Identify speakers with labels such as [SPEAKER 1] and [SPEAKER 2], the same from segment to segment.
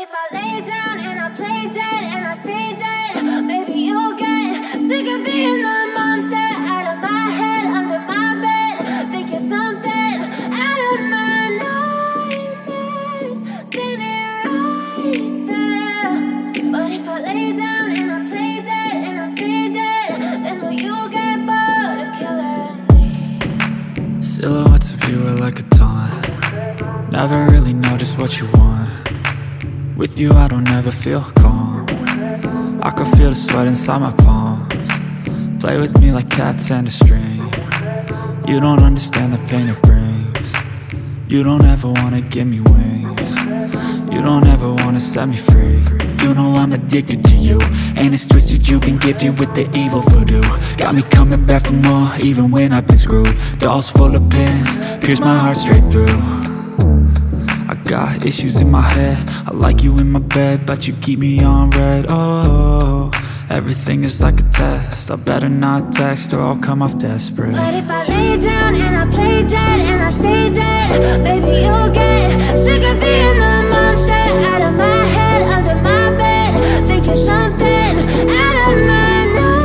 [SPEAKER 1] if I lay down and I play dead and I stay dead, maybe you'll get sick of being the monster out of my head, under my bed. Think you're something out of my nightmares, standing right there. But if I lay down and I play dead and I stay dead, then will you get bored of killing me?
[SPEAKER 2] Silhouettes of you are like a taunt. Never really know just what you want. With you I don't ever feel calm. I can feel the sweat inside my palms. Play with me like cats and a string. You don't understand the pain it brings. You don't ever wanna give me wings. You don't ever wanna set me free. You know I'm addicted to you, and it's twisted, you've been gifted with the evil voodoo. Got me coming back for more, even when I've been screwed. Dolls full of pins, pierce my heart straight through. I got issues in my head, I like you in my bed, but you keep me on red. Oh, everything is like a test, I better not text or I'll come off desperate.
[SPEAKER 1] But if I lay down and I play dead and I stay dead, baby you'll get sick of being the monster out of my head, under my bed. Think you're something out of my nightmares,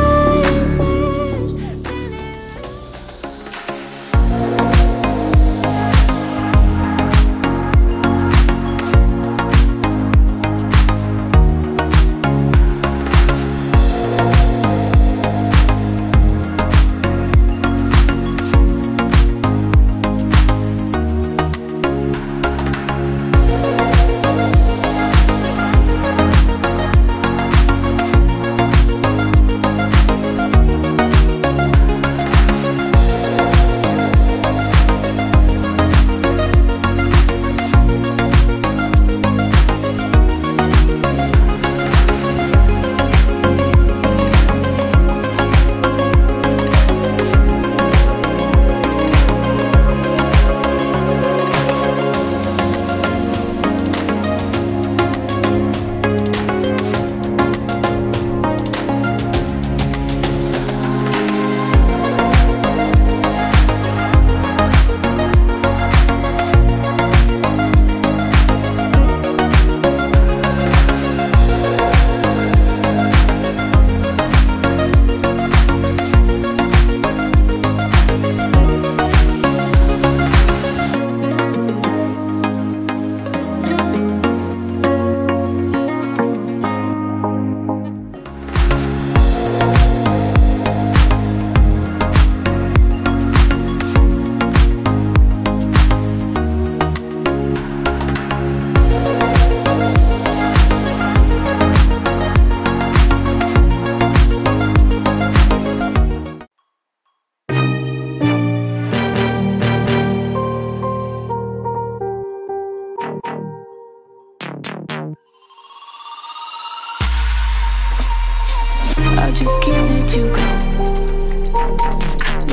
[SPEAKER 3] I just can't let you go.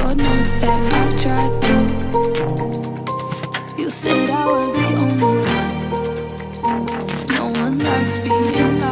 [SPEAKER 3] Lord knows that I've tried to. You said I was the only one. No one likes being loved.